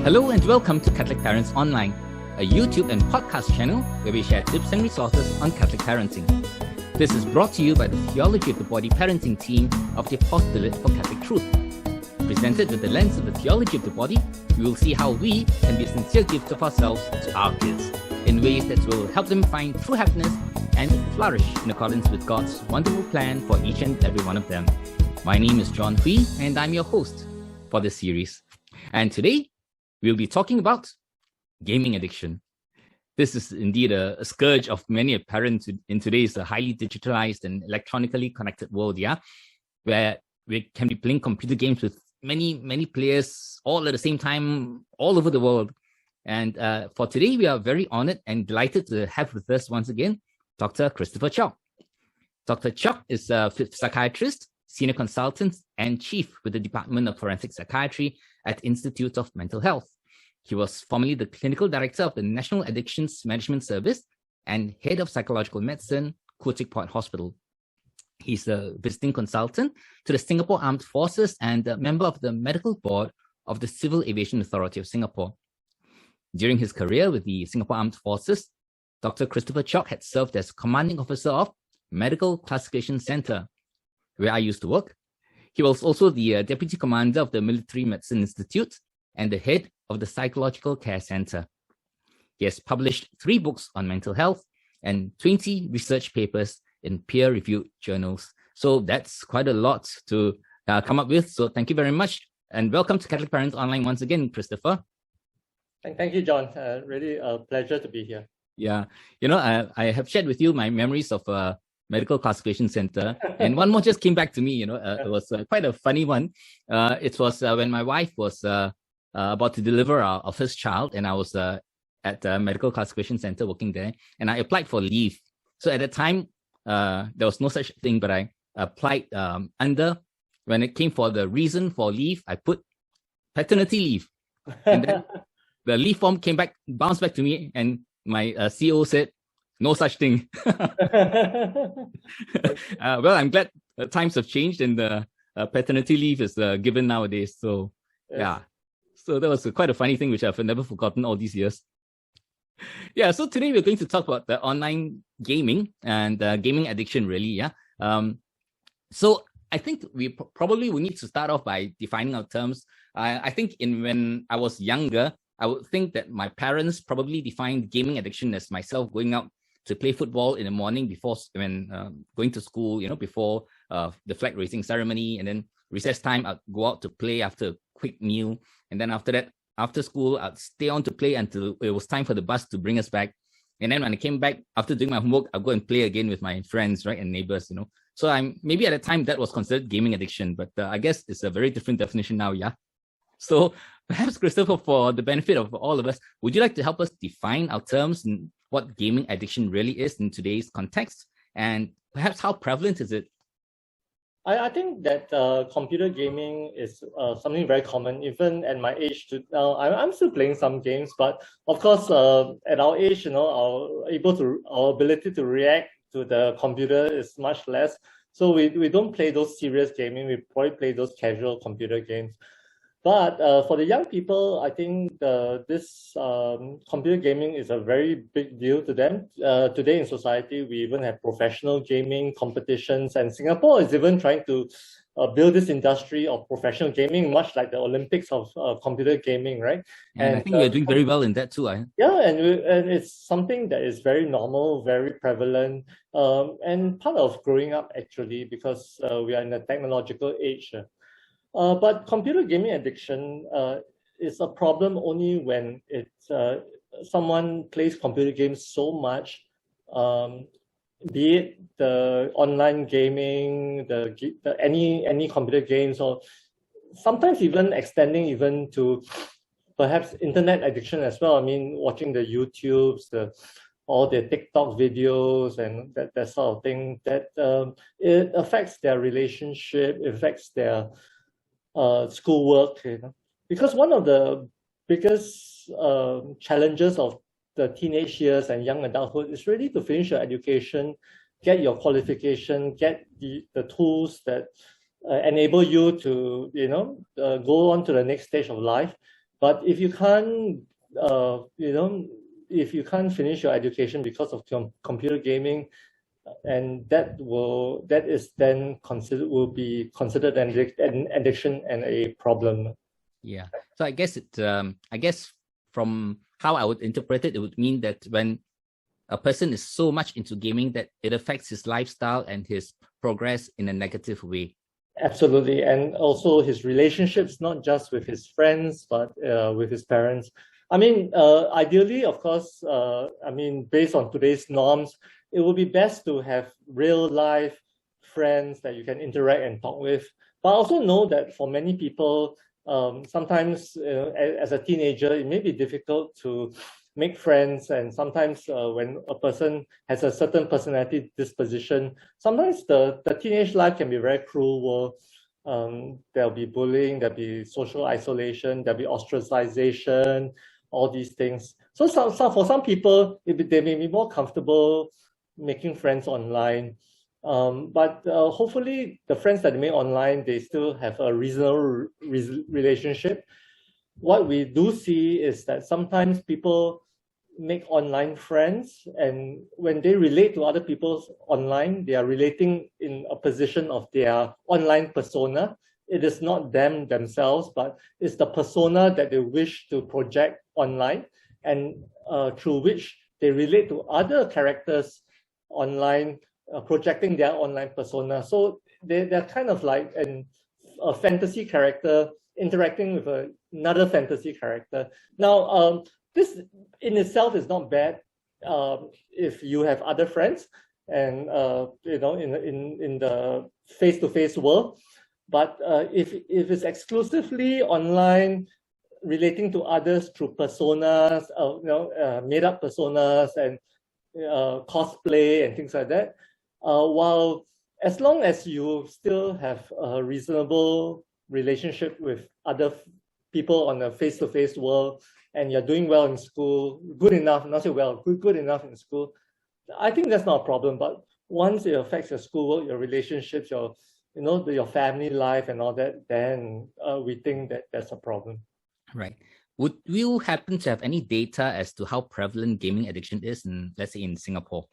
Hello and welcome to Catholic Parents Online, a YouTube and podcast channel where we share tips and resources on Catholic parenting. This is brought to you by the Theology of the Body parenting team of the Apostolate for Catholic Truth. Presented with the lens of the theology of the body, we will see how we can be a sincere gift of ourselves to our kids in ways that will help them find true happiness and flourish in accordance with God's wonderful plan for each and every one of them. My name is John Hui, and I'm your host for this series. And today, we'll be talking about gaming addiction. This is indeed a scourge of many parents in today's highly digitalized and electronically connected world, where we can be playing computer games with many players all at the same time, all over the world. And for today, we are very honored and delighted to have with us once again, Dr. Christopher Cheok. Dr. Cheok is a psychiatrist, senior consultant, and chief with the Department of Forensic Psychiatry at Institute of Mental Health. He was formerly the clinical director of the National Addictions Management Service and head of psychological medicine, Khoo Point Hospital. He's a visiting consultant to the Singapore Armed Forces and a member of the medical board of the Civil Aviation Authority of Singapore. During his career with the Singapore Armed Forces, Dr. Christopher Cheok had served as commanding officer of Medical Classification Center, where I used to work. He was also the deputy commander of the Military Medicine Institute and the head of the Psychological Care Center. He has published 3 books on mental health and 20 research papers in peer-reviewed journals. So that's quite a lot to come up with. So thank you very much. And welcome to Catholic Parents Online once again, Christopher. Thank you, John. Really a pleasure to be here. Yeah. I have shared with you my memories of Medical Classification Center. And one more just came back to me, it was quite a funny one. It was when my wife was about to deliver our first child, and I was at the Medical Classification Center working there, and I applied for leave. So at that time, there was no such thing, but I applied when it came for the reason for leave, I put paternity leave. And then the leave form bounced back to me, and my CEO said, no such thing. Well, I'm glad times have changed and the paternity leave is given nowadays. So, yes. Yeah. So that was quite a funny thing, which I've never forgotten all these years. Yeah. So today we're going to talk about the online gaming and gaming addiction, really. Yeah. So I think we probably will need to start off by defining our terms. I think when I was younger, I would think that my parents probably defined gaming addiction as myself going out to play football in the morning before going to school, before the flag raising ceremony, and then recess time, I'd go out to play after a quick meal. And then after that, after school, I'd stay on to play until it was time for the bus to bring us back. And then when I came back after doing my homework, I'd go and play again with my friends, right, and neighbors, So maybe at the time that was considered gaming addiction, but I guess it's a very different definition now, yeah? So perhaps, Christopher, for the benefit of all of us, would you like to help us define our terms and what gaming addiction really is in today's context? And perhaps how prevalent is it? I think that computer gaming is something very common, even at my age. Now, I'm still playing some games, but of course, at our age, our ability to react to the computer is much less. So we don't play those serious gaming. We probably play those casual computer games. But for the young people, I think this computer gaming is a very big deal to them. Today in society, we even have professional gaming competitions, and Singapore is even trying to build this industry of professional gaming, much like the Olympics of computer gaming, right? And I think we're doing very well in that too. Yeah, and it's something that is very normal, very prevalent, and part of growing up actually, because we are in a technological age. But computer gaming addiction is a problem only when someone plays computer games so much, be it the online gaming, any computer games, or sometimes even extending even to perhaps internet addiction as well. I mean, watching the YouTubes, all the TikTok videos and that sort of thing, that it affects their relationship, affects their schoolwork, because one of the biggest challenges of the teenage years and young adulthood is really to finish your education, get your qualification, get the tools that enable you to go on to the next stage of life. But if you can't, if you can't finish your education because of computer gaming, and that is then will be considered an addiction and a problem. Yeah. So I guess from how I would interpret it, it would mean that when a person is so much into gaming that it affects his lifestyle and his progress in a negative way. Absolutely. And also his relationships, not just with his friends, but with his parents. I mean, ideally, of course, based on today's norms, it would be best to have real life friends that you can interact and talk with. But I also know that for many people, sometimes as a teenager, it may be difficult to make friends, and sometimes when a person has a certain personality disposition, sometimes the teenage life can be very cruel. There'll be bullying, there'll be social isolation, there'll be ostracization, all these things. So for some people, they may be more comfortable making friends online. But hopefully the friends that they make online, they still have a reasonable relationship. What we do see is that sometimes people make online friends, and when they relate to other people online, they are relating in a position of their online persona. It is not them themselves, but it's the persona that they wish to project online, and through which they relate to other characters online, projecting their online persona. So they're kind of like a fantasy character interacting with another fantasy character. Now, this in itself is not bad if you have other friends and in the face-to-face world. But if it's exclusively online, relating to others through personas, made-up personas and cosplay and things like that, while as long as you still have a reasonable relationship with other people on the face-to-face world, and you're doing well in school, good enough, not say well, good enough in school, I think that's not a problem. But once it affects your schoolwork, your relationships, your family life and all that, then we think that that's a problem. Right. Would you happen to have any data as to how prevalent gaming addiction is let's say in Singapore?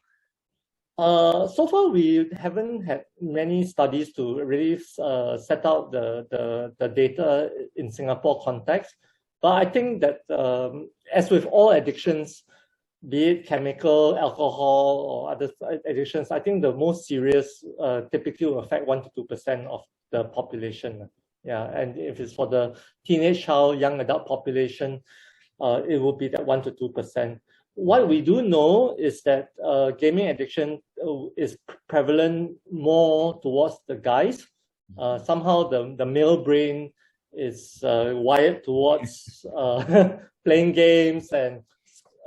So far, we haven't had many studies to really set out the data in Singapore context. But I think that as with all addictions, be it chemical, alcohol, or other addictions, I think the most serious typically will affect 1 to 2% of the population. Yeah, and if it's for the teenage child, young adult population, it will be that 1 to 2%. What we do know is that gaming addiction is prevalent more towards the guys. Somehow the male brain is wired towards playing games and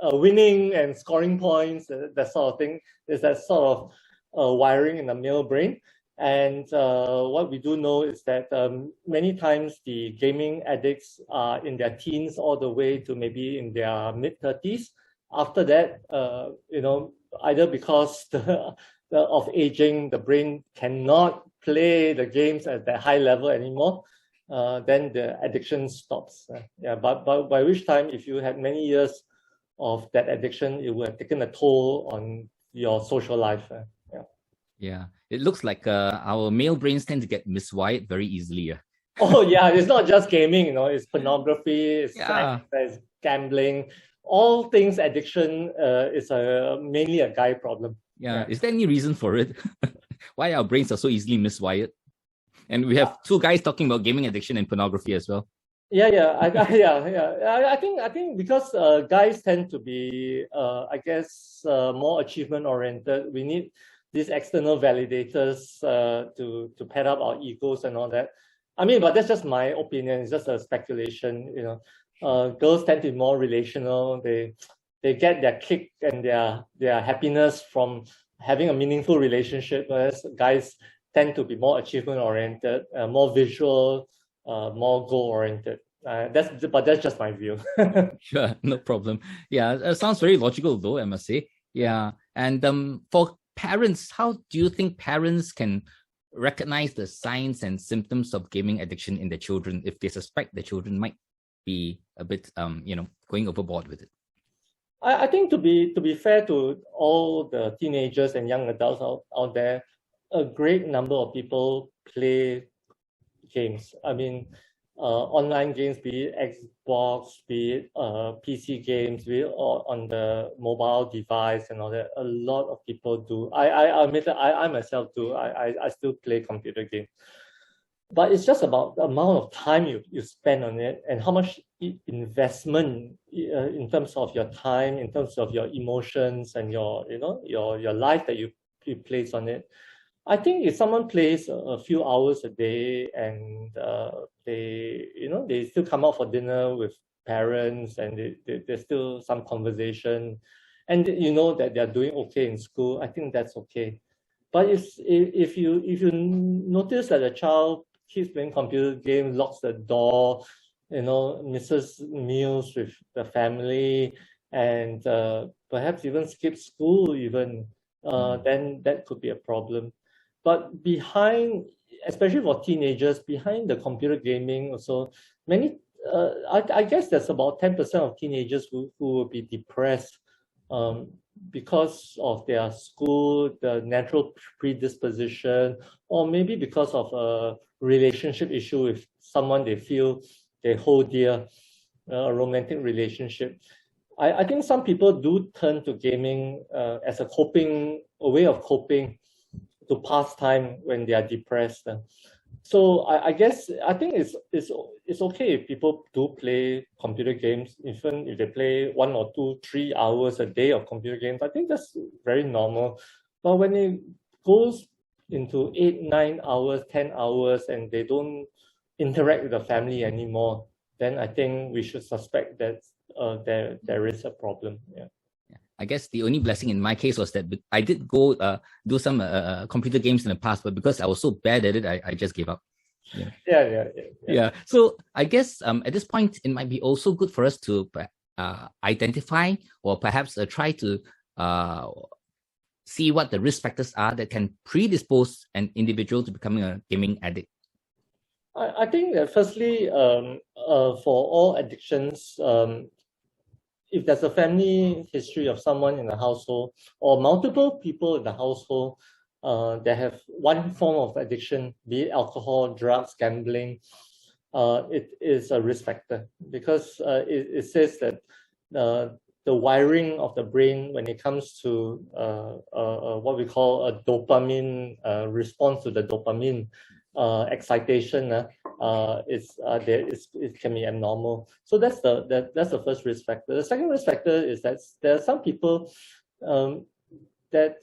winning and scoring points, that sort of thing. There's that sort of wiring in the male brain. And what we do know is that many times the gaming addicts are in their teens all the way to maybe in their mid-30s. After that, either because of aging, the brain cannot play the games at that high level anymore, then the addiction stops. But by which time, if you had many years of that addiction, it would have taken a toll on your social life. Yeah, it looks like our male brains tend to get miswired very easily. Oh yeah, it's not just gaming, it's pornography, it's sex, it's gambling. All things addiction is mainly a guy problem. Yeah. Is there any reason for it? Why our brains are so easily miswired? And we have two guys talking about gaming addiction and pornography as well. I think because guys tend to be, more achievement oriented. We need these external validators to pad up our egos and all that. I mean, but that's just my opinion. It's just a speculation. Girls tend to be more relational. They get their kick and their happiness from having a meaningful relationship, whereas guys tend to be more achievement oriented, more visual, more goal oriented. That's just my view. Sure, no problem. Yeah, it sounds very logical though, I must say. Yeah, and for parents, how do you think parents can recognize the signs and symptoms of gaming addiction in their children if they suspect their children might? be a bit, going overboard with it? I think to be fair to all the teenagers and young adults out there, a great number of people play games. I mean, online games, be it Xbox, be it PC games, be it on the mobile device and all that. A lot of people do. I admit that I myself do. I still play computer games. But it's just about the amount of time you spend on it and how much investment in terms of your time, in terms of your emotions and your life that you place on it. I think if someone plays a few hours a day and they still come out for dinner with parents and there's still some conversation, and you know that they're doing okay in school, I think that's okay. But if you notice that a child keeps playing computer games, locks the door, misses meals with the family, and perhaps even skips school even, then that could be a problem. But behind, especially for teenagers, behind the computer gaming also, many, I guess there's about 10% of teenagers who will be depressed because of their school, the natural predisposition, or maybe because of a relationship issue with someone they feel they hold dear, a romantic relationship. I think some people do turn to gaming as a way of coping, to pass time when they are depressed. So I think it's okay if people do play computer games, even if they play 1 or 2, 3 hours a day of computer games. I think that's very normal. But when it goes into 8, 9 hours, 10 hours, and they don't interact with the family anymore, then I think we should suspect that there is a problem. Yeah. I guess the only blessing in my case was that I did go do some computer games in the past, but because I was so bad at it, I just gave up. Yeah. So I guess at this point, it might be also good for us to identify or perhaps try to see what the risk factors are that can predispose an individual to becoming a gaming addict. I think that firstly, for all addictions, if there's a family history of someone in the household or multiple people in the household that have one form of addiction, be it alcohol, drugs, gambling, it is a risk factor because it says that the wiring of the brain when it comes to what we call a dopamine response to the dopamine excitation, it can be abnormal. So that's the first risk factor. The second risk factor is that there are some people that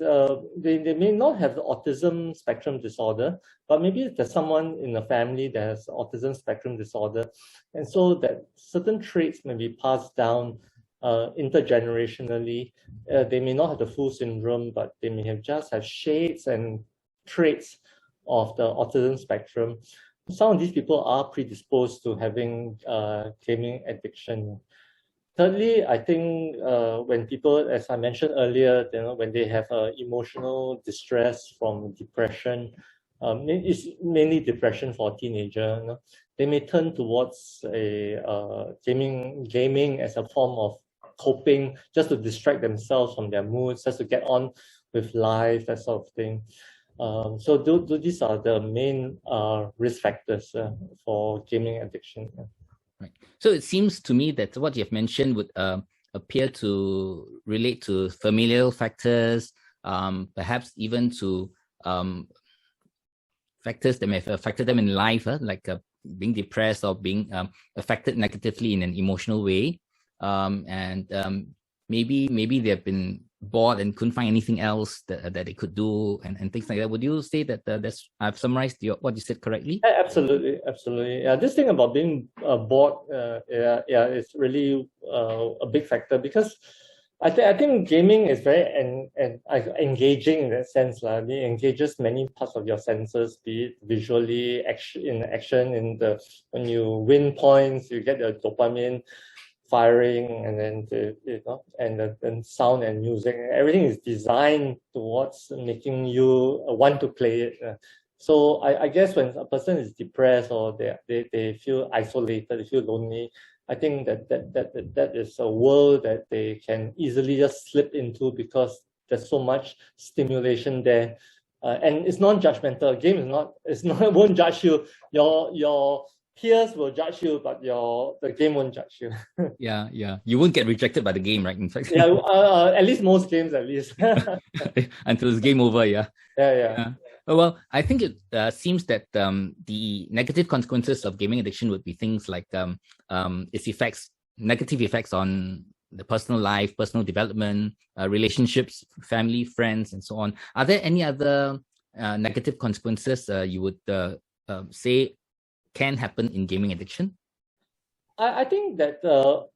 they may not have the autism spectrum disorder, but maybe there's someone in the family that has autism spectrum disorder, and so that certain traits may be passed down intergenerationally. They may not have the full syndrome, but they may just have shades and traits of the autism spectrum. Some of these people are predisposed to having gaming addiction. Thirdly, I think when people, as I mentioned earlier, when they have emotional distress from depression, it's mainly depression for a teenager, they may turn towards gaming as a form of coping, just to distract themselves from their moods, just to get on with life, that sort of thing. So these are the main risk factors for gaming addiction. Right. So it seems to me that what you have mentioned would appear to relate to familial factors, perhaps even to factors that may have affected them in life, like being depressed or being affected negatively in an emotional way. And maybe they've been bored and couldn't find anything else that they could do and things like that. Would you say that I've summarized what you said correctly? Absolutely. Yeah, this thing about being bored, it's really a big factor because I think gaming is very engaging in that sense. It engages many parts of your senses, be it visually, action, when you win points, you get the dopamine firing, and then and sound and music. Everything is designed towards making you want to play it. So I guess when a person is depressed or they feel isolated, they feel lonely, I think that is a world that they can easily just slip into because there's so much stimulation there. And it's non-judgmental. Game is not it won't judge you. Your peers will judge you, but the game won't judge you. Yeah. You won't get rejected by the game, right? In fact, Yeah, at least most games, at least. until it's game over. Yeah. Yeah. Well, I think it seems that the negative consequences of gaming addiction would be things like its negative effects on the personal life, personal development, relationships, family, friends, and so on. Are there any other negative consequences you would say can happen in gaming addiction? I think that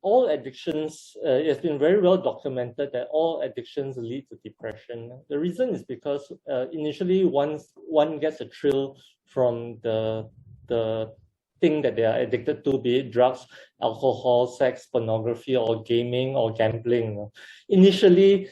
all addictions, it's been very well documented that all addictions lead to depression. The reason is because initially once one gets a thrill from the thing that they are addicted to, be it drugs, alcohol, sex, pornography, or gaming, or gambling. Initially,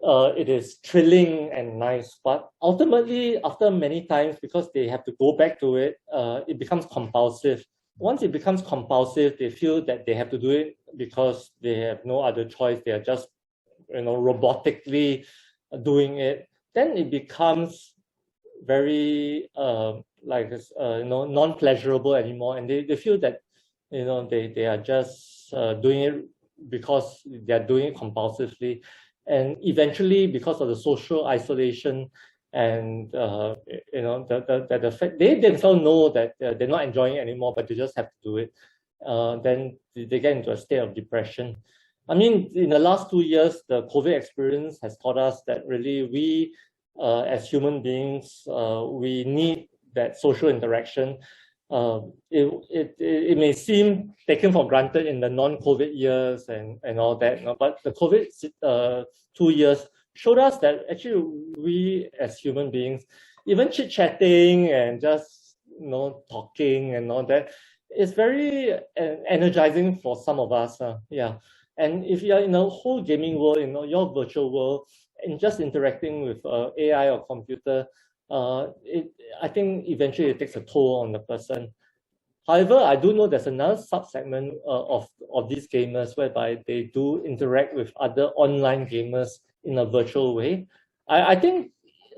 it is thrilling and nice, but ultimately, after many times, because they have to go back to it, it becomes compulsive. Once it becomes compulsive, they feel that they have to do it because they have no other choice. They are just, robotically doing it. Then it becomes very non-pleasurable anymore, and they feel that they are just doing it because they are doing it compulsively, and eventually because of the social isolation and the fact they themselves know that they're not enjoying it anymore, but they just have to do it. Then they get into a state of depression. I mean, in the last 2 years, the COVID experience has taught us that really we, as human beings, we need that social interaction. It may seem taken for granted in the non-COVID years and all that, but the COVID 2 years showed us that actually we as human beings, even chit-chatting and just talking and all that, is very energizing for some of us. And if you're in a whole gaming world, your virtual world, and just interacting with AI or computer, I think eventually it takes a toll on the person. However, I do know there's another sub-segment of these gamers whereby they do interact with other online gamers in a virtual way. I think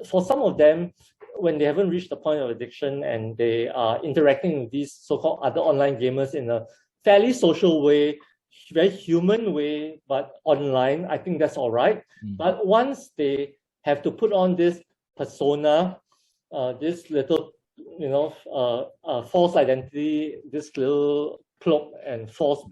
for some of them, when they haven't reached the point of addiction and they are interacting with these so-called other online gamers in a fairly social way, very human way, but online, I think that's all right. But once they have to put on this persona, this little false identity, this little cloak and false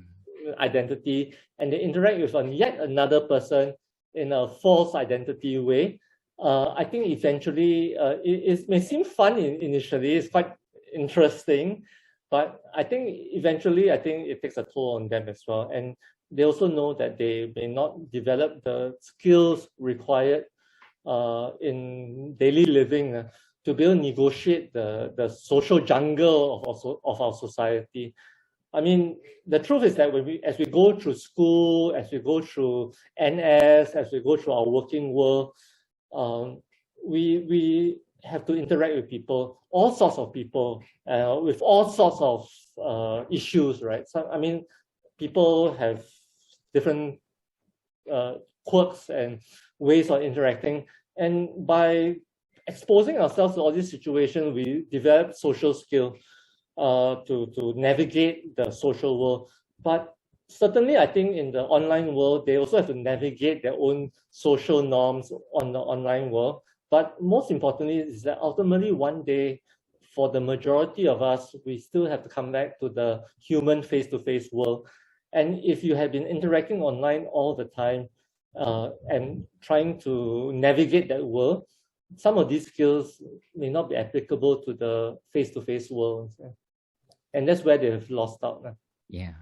identity, and they interact with yet another person in a false identity way, I think eventually it may seem fun initially, it's quite interesting, but I think eventually it takes a toll on them as well. And they also know that they may not develop the skills required in daily living to be able to negotiate the social jungle of our society. I mean, the truth is that as we go through school, as we go through NS, as we go through our working world, we have to interact with people, all sorts of people, with all sorts of issues, right? So, I mean, people have different quirks and ways of interacting. And by exposing ourselves to all these situations, we develop social skill to navigate the social world. But certainly, I think in the online world, they also have to navigate their own social norms on the online world. But most importantly is that ultimately one day, for the majority of us, we still have to come back to the human face-to-face world. And if you have been interacting online all the time and trying to navigate that world, some of these skills may not be applicable to the face-to-face world. And that's where they have lost out. Yeah.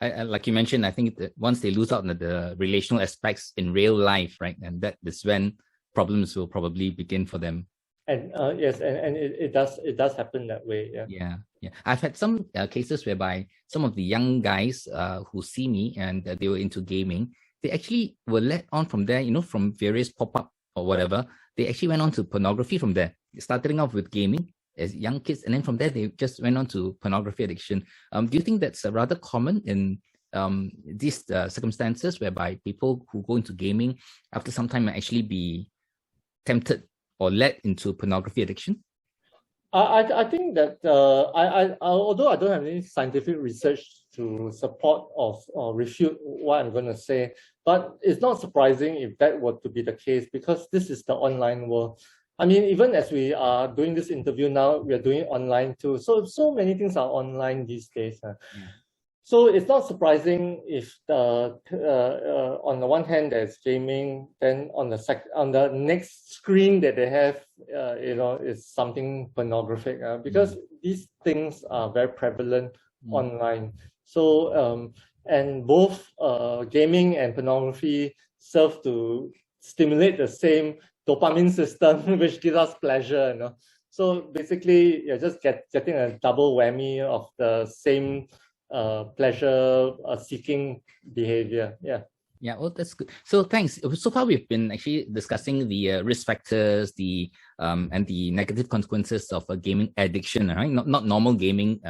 I, like you mentioned, I think that once they lose out on the relational aspects in real life, right, and that is when problems will probably begin for them. And yes, and it does happen that way. Yeah. I've had some cases whereby some of the young guys who see me and they were into gaming, they actually were led on from there, from various pop-up or whatever. They actually went on to pornography from there, starting off with gaming, as young kids, and then from there they just went on to pornography addiction. Do you think that's rather common in these circumstances whereby people who go into gaming after some time might actually be tempted or led into pornography addiction? I think that although I don't have any scientific research to support or refute what I'm going to say, but it's not surprising if that were to be the case, because this is the online world. I mean, even as we are doing this interview now, we are doing online too. So many things are online these days. Yeah. So it's not surprising if on the one hand there's gaming, then on the next screen that they have, is something pornographic, because these things are very prevalent online. So and both gaming and pornography serve to stimulate the same dopamine system, which gives us pleasure. So basically, you're just getting a double whammy of the same pleasure seeking behavior. Yeah, well, that's good. So thanks. So far, we've been actually discussing the risk factors, and the negative consequences of a gaming addiction, right? Not normal gaming,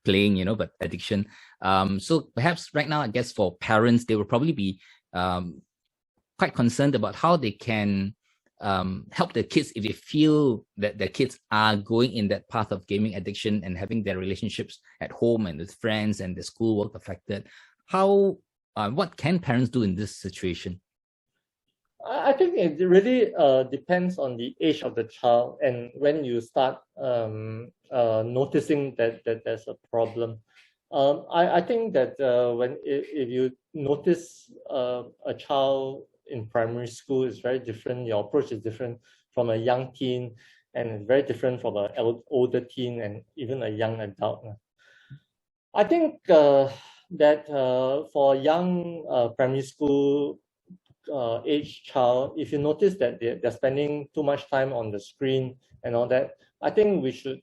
playing, but addiction. So perhaps right now, I guess for parents, they will probably be quite concerned about how they can help their kids if they feel that their kids are going in that path of gaming addiction and having their relationships at home and with friends and their schoolwork affected. What can parents do in this situation? I think it really depends on the age of the child and when you start noticing that there's a problem. I think that if you notice a child in primary school, is very different. Your approach is different from a young teen, and it's very different from an older teen and even a young adult. I think that for a young primary school age child, if you notice that they're spending too much time on the screen and all that, I think we should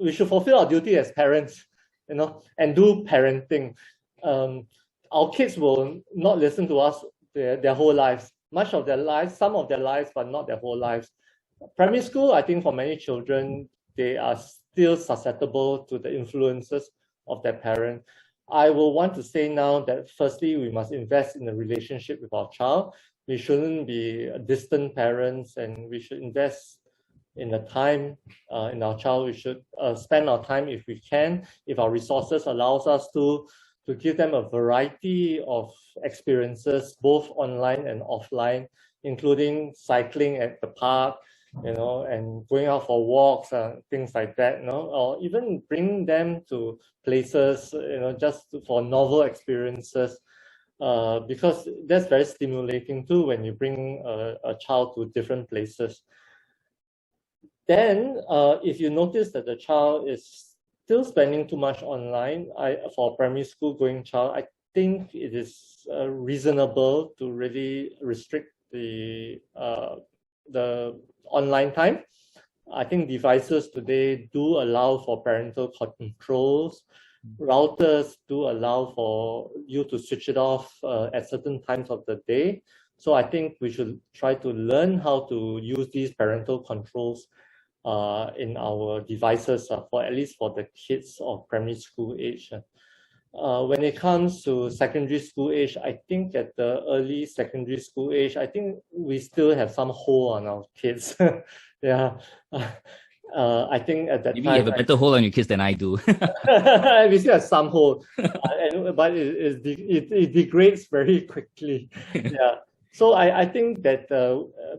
we should fulfill our duty as parents, and do parenting. Our kids will not listen to us their whole lives, much of their lives, some of their lives, but not their whole lives. Primary school, I think for many children, they are still susceptible to the influences of their parent. I will want to say now that firstly, we must invest in the relationship with our child. We shouldn't be distant parents, and we should invest in the time in our child. We should spend our time if we can, if our resources allows us to give them a variety of experiences, both online and offline, including cycling at the park, and going out for walks, things like that, or even bring them to places, just for novel experiences, because that's very stimulating too when you bring a child to different places. Then, if you notice that the child is still spending too much online, for a primary school going child, I think it is reasonable to really restrict the online time. I think devices today do allow for parental controls. Routers do allow for you to switch it off at certain times of the day. So I think we should try to learn how to use these parental controls in our devices, for at least for the kids of primary school age. When it comes to secondary school age, I think at the early secondary school age, I think we still have some hold on our kids. Yeah. I think at that Maybe time, you have a better hold on your kids than I do. We still have some hold, but it degrades very quickly. Yeah. So I think that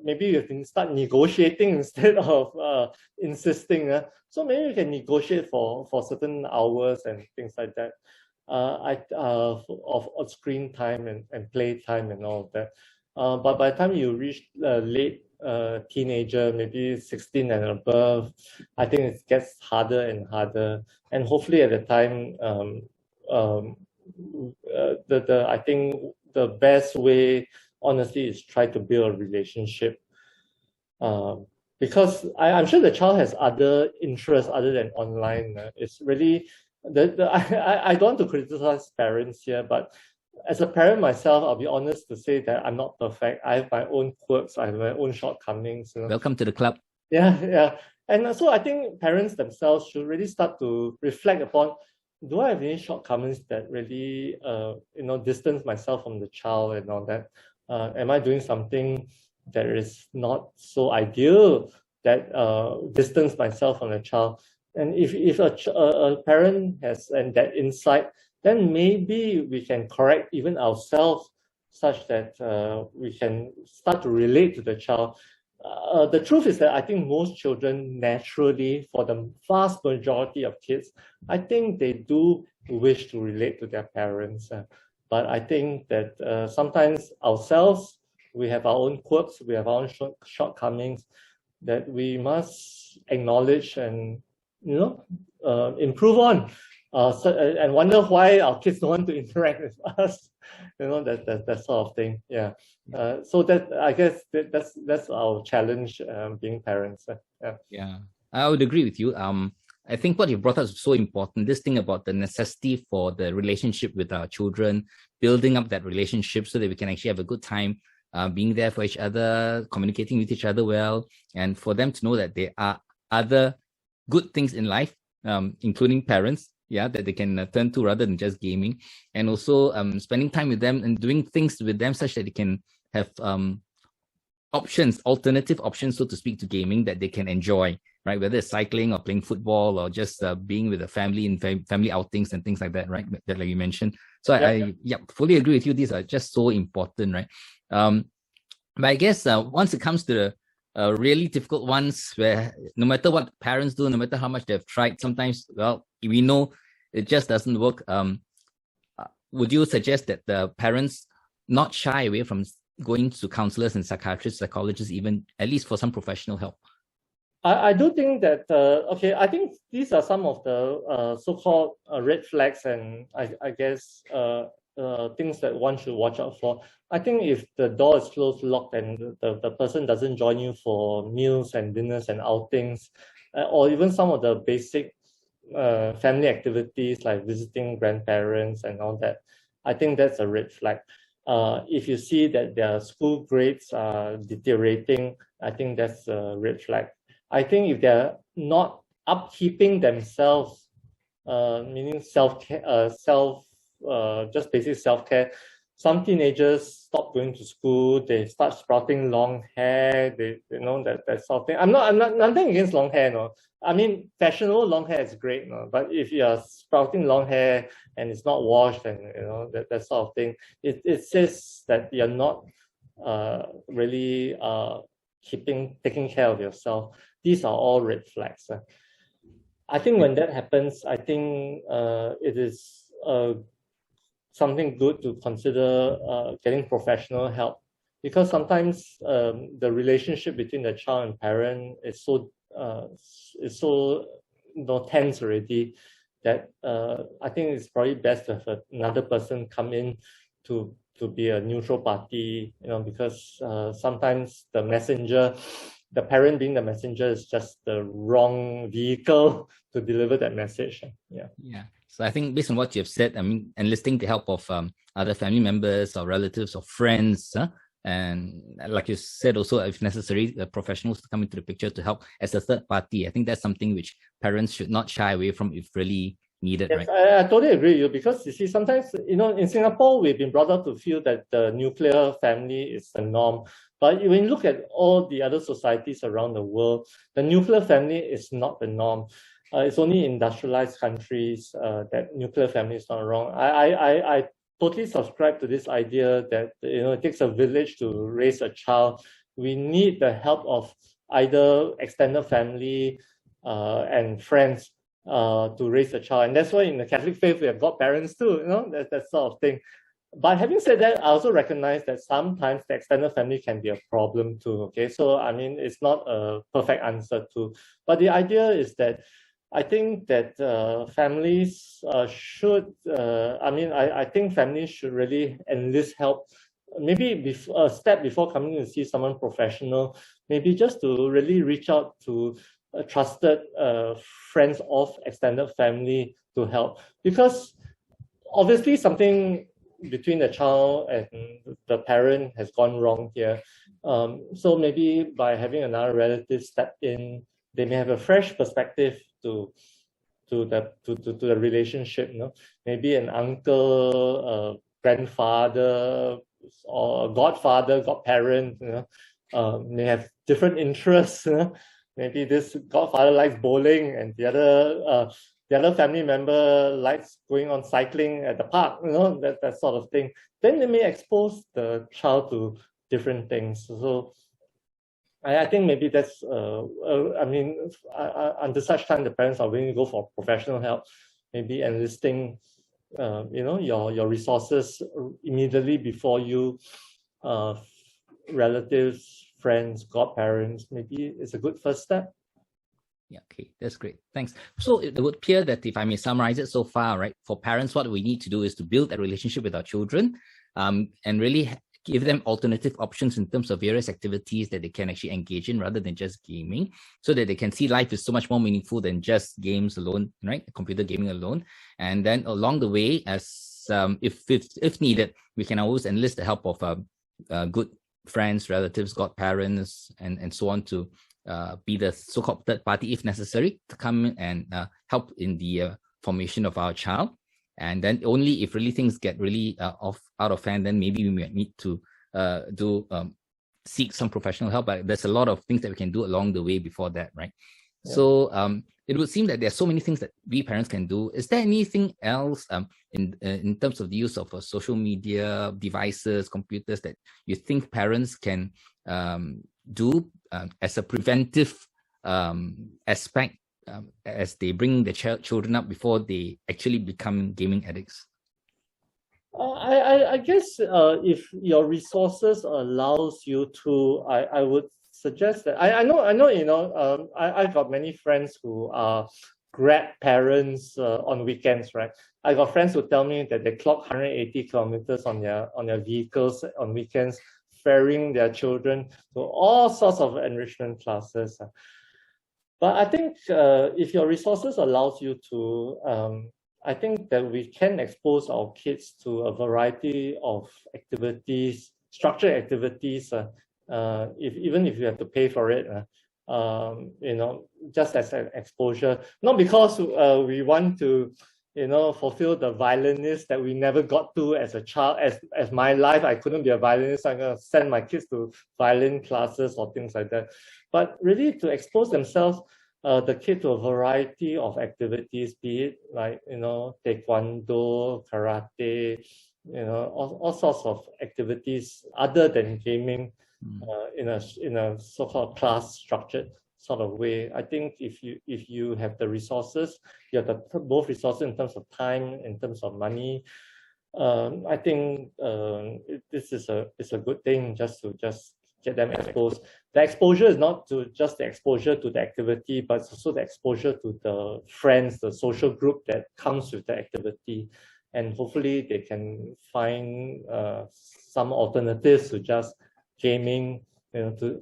maybe you can start negotiating instead of insisting. So maybe you can negotiate for certain hours and things like that, of screen time and play time and all of that. But by the time you reach late teenager, maybe 16 and above, I think it gets harder and harder. And hopefully at the time, I think the best way, honestly, is try to build a relationship, because I'm sure the child has other interests other than online. It's really I don't want to criticize parents here, but as a parent myself, I'll be honest to say that I'm not perfect. I have my own quirks, I have my own shortcomings. Welcome to the club. Yeah. And so I think parents themselves should really start to reflect upon, do I have any shortcomings that really, distance myself from the child and all that? Am I doing something that is not so ideal that distance myself from the child? And if a parent has and that insight, then maybe we can correct even ourselves such that we can start to relate to the child. The truth is that I think most children naturally, for the vast majority of kids, I think they do wish to relate to their parents. But I think that sometimes ourselves, we have our own quirks, we have our own shortcomings that we must acknowledge and improve on. And wonder why our kids don't want to interact with us, that sort of thing. Yeah. So that, I guess that's our challenge, being parents. Yeah. Yeah, I would agree with you. I think what you brought up is so important. This thing about the necessity for the relationship with our children, building up that relationship so that we can actually have a good time, being there for each other, communicating with each other well, and for them to know that there are other good things in life, including parents, that they can turn to rather than just gaming, and also spending time with them and doing things with them such that they can have alternative options, so to speak, to gaming that they can enjoy, right? Whether it's cycling or playing football or just being with the family in family outings and things like that, right? That, like you mentioned. So I fully agree with you. These are just so important, right? But I guess once it comes to the really difficult ones, where no matter what parents do, no matter how much they've tried, sometimes, well, we know it just doesn't work. Would you suggest that the parents not shy away from going to counselors and psychiatrists, psychologists, even at least for some professional help? I do think that, I think these are some of the so-called red flags, and I guess things that one should watch out for. I think if the door is closed, locked, and the person doesn't join you for meals and dinners and outings, or even some of the basic family activities like visiting grandparents and all that, I think that's a red flag. If you see that their school grades are deteriorating, I think that's a red flag. I think if they're not upkeeping themselves, meaning self-care, just basic self-care. Some teenagers stop going to school. They start sprouting long hair. That sort of thing. I'm not nothing against long hair. No, I mean fashionable long hair is great. No, but if you are sprouting long hair and it's not washed, and that sort of thing, it says that you're not really taking care of yourself. These are all red flags. I think when that happens, I think it is something good to consider getting professional help, because sometimes the relationship between the child and parent is so tense already that I think it's probably best to have another person come in to be a neutral party, because sometimes the parent being the messenger is just the wrong vehicle to deliver that message. Yeah. So I think based on what you've said, I mean, enlisting the help of other family members or relatives or friends, and like you said, also if necessary, professionals to come into the picture to help as a third party. I think that's something which parents should not shy away from if really needed. Yes, right? I totally agree with you, because you see, sometimes, in Singapore, we've been brought up to feel that the nuclear family is the norm. But when you look at all the other societies around the world, the nuclear family is not the norm. It's only industrialized countries that nuclear family is not wrong. I totally subscribe to this idea that it takes a village to raise a child. We need the help of either extended family and friends to raise a child, and that's why in the Catholic faith we have godparents too. That sort of thing. But having said that, I also recognize that sometimes the extended family can be a problem too. Okay, so I mean, it's not a perfect answer too. But the idea is that I think that families should. I think families should really enlist help. Maybe a step before coming to see someone professional. Maybe just to really reach out to trusted friends of extended family to help, because obviously something between the child and the parent has gone wrong here. So maybe by having another relative step in, they may have a fresh perspective to the relationship. Maybe an uncle, grandfather, or godfather, godparent, may have different interests. Maybe this godfather likes bowling, and the other family member likes going on cycling at the park. That sort of thing. Then they may expose the child to different things. So I think maybe that's, under such time, the parents are willing to go for professional help, maybe enlisting, your resources immediately before you, relatives, friends, godparents. Maybe it's a good first step. Yeah, okay, that's great. Thanks. So it would appear that, if I may summarize it so far, right, for parents, what we need to do is to build a relationship with our children, and really give them alternative options in terms of various activities that they can actually engage in rather than just gaming, so that they can see life is so much more meaningful than just games alone, right? Computer gaming alone. And then along the way, as if needed, we can always enlist the help of good friends, relatives, godparents, and so on to be the so-called third party if necessary, to come in and help in the formation of our child. And then only if really things get really out of hand, then maybe we might need to seek some professional help. But there's a lot of things that we can do along the way before that, right? Yeah. So it would seem that there are so many things that we parents can do. Is there anything else in terms of the use of social media devices, computers, that you think parents can do as a preventive aspect, as they bring the children up before they actually become gaming addicts? I guess if your resources allows you to, I would suggest that I know I've got many friends who are grab parents on weekends, right? I got friends who tell me that they clock 180 kilometers on their vehicles on weekends, ferrying their children to all sorts of enrichment classes. But I think if your resources allows you to, I think that we can expose our kids to a variety of activities, structured activities, even if you have to pay for it, just as an exposure. Not because we want to, fulfill the violinist that we never got to as a child. As my life, I couldn't be a violinist, I'm going to send my kids to violin classes or things like that. But really to expose themselves, the kid, to a variety of activities, be it like, taekwondo, karate, all sorts of activities other than gaming, in a so-called class structured sort of way. I think if you have the resources, you have both resources in terms of time, in terms of money, I think this is a good thing, just to get them exposed. The exposure is not just the exposure to the activity, but it's also the exposure to the friends, the social group that comes with the activity. And hopefully they can find some alternatives to just gaming,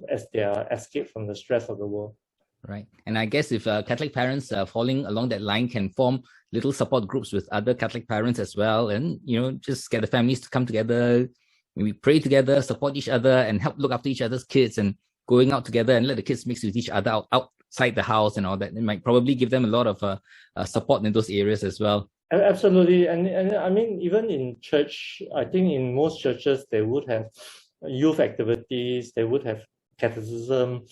as their escape from the stress of the world. Right. And I guess if Catholic parents falling along that line can form little support groups with other Catholic parents as well, and just get the families to come together, maybe pray together, support each other, and help look after each other's kids, and going out together and let the kids mix with each other outside the house and all that. It might probably give them a lot of support in those areas as well. Absolutely. And I mean, even in church, I think in most churches, they would have youth activities, they would have catechism.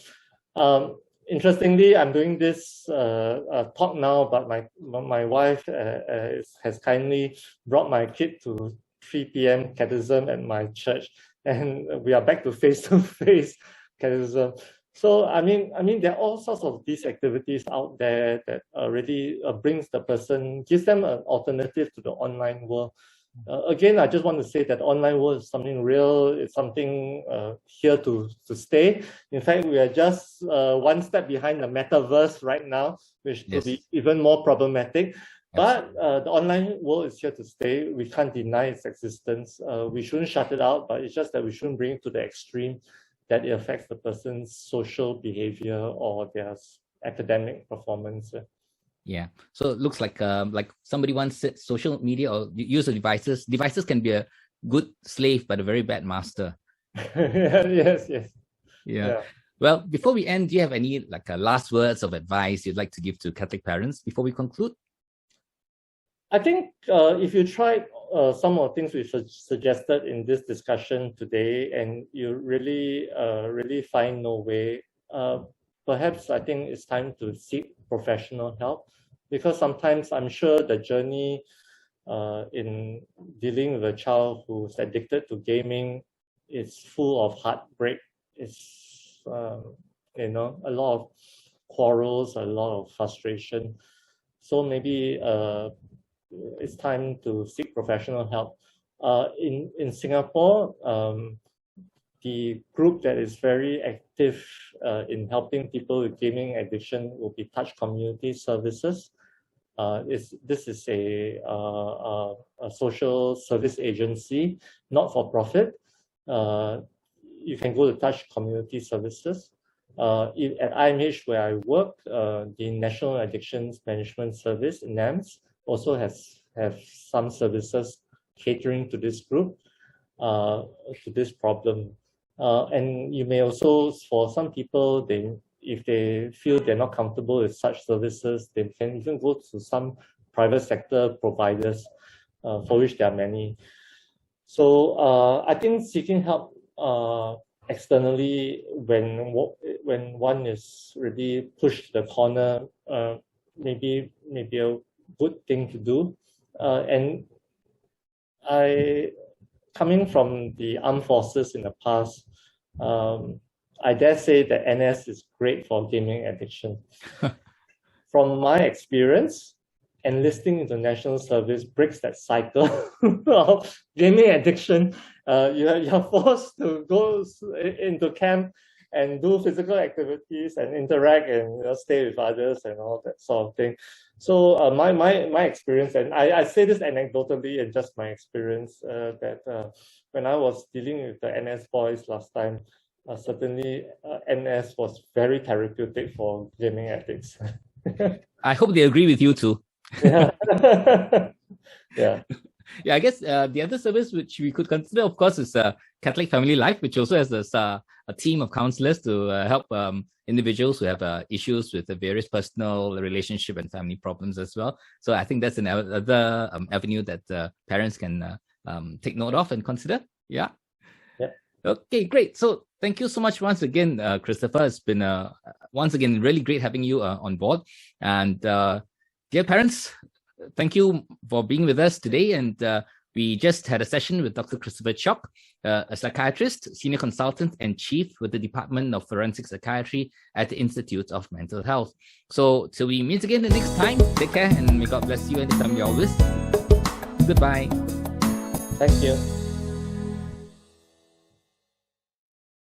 Interestingly, I'm doing this talk now, but my wife has kindly brought my kid to 3 p.m. catechism at my church, and we are back to face-to-face catechism. So I mean, there are all sorts of these activities out there that really gives them an alternative to the online world. Again, I just want to say that online world is something real. It's something here to stay. In fact, we are just one step behind the metaverse right now, which could be even more problematic. But the online world is here to stay. We can't deny its existence. We shouldn't shut it out, but it's just that we shouldn't bring it to the extreme that it affects the person's social behavior or their academic performance. Yeah. So it looks like somebody once said, social media or use of devices can be a good slave but a very bad master. Yes, yes. Yeah. Well, before we end, do you have any last words of advice you'd like to give to Catholic parents before we conclude? I think if you try some of the things we suggested in this discussion today, and you really find no way, perhaps I think it's time to seek professional help, because sometimes I'm sure the journey in dealing with a child who's addicted to gaming is full of heartbreak. It's a lot of quarrels, a lot of frustration. So maybe it's time to seek professional help. In Singapore, the group that is very active in helping people with gaming addiction will be Touch Community Services. This is a social service agency, not for profit. You can go to Touch Community Services. At IMH, where I work, the National Addictions Management Service, NAMS, also have some services catering to this group, to this problem. And you may also, for some people, if they feel they're not comfortable with such services, they can even go to some private sector providers, for which there are many. So I think seeking help externally when one is really pushed to the corner, maybe a good thing to do. And coming from the armed forces in the past, I dare say that NS is great for gaming addiction. From my experience, enlisting into national service breaks that cycle of gaming addiction. You're forced to go into camp and do physical activities and interact and stay with others and all that sort of thing. So my experience, and I say this anecdotally and just my experience, that when I was dealing with the NS boys last time, certainly NS was very therapeutic for gaming addicts. I hope they agree with you too. Yeah. Yeah. Yeah, I guess the other service which we could consider, of course, is Catholic Family Life, which also has a team of counselors to help individuals who have issues with the various personal relationship and family problems as well. So I think that's another avenue that parents can take note of and consider. Yeah. Yeah. Okay, great. So thank you so much once again, Christopher. It's been once again really great having you on board. And dear parents, thank you for being with us today. And we just had a session with Dr. Christopher Cheok, a psychiatrist, senior consultant, and chief with the Department of Forensic Psychiatry at the Institute of Mental Health. So till we meet again the next time, take care and may God bless you and the family always. Goodbye. Thank you.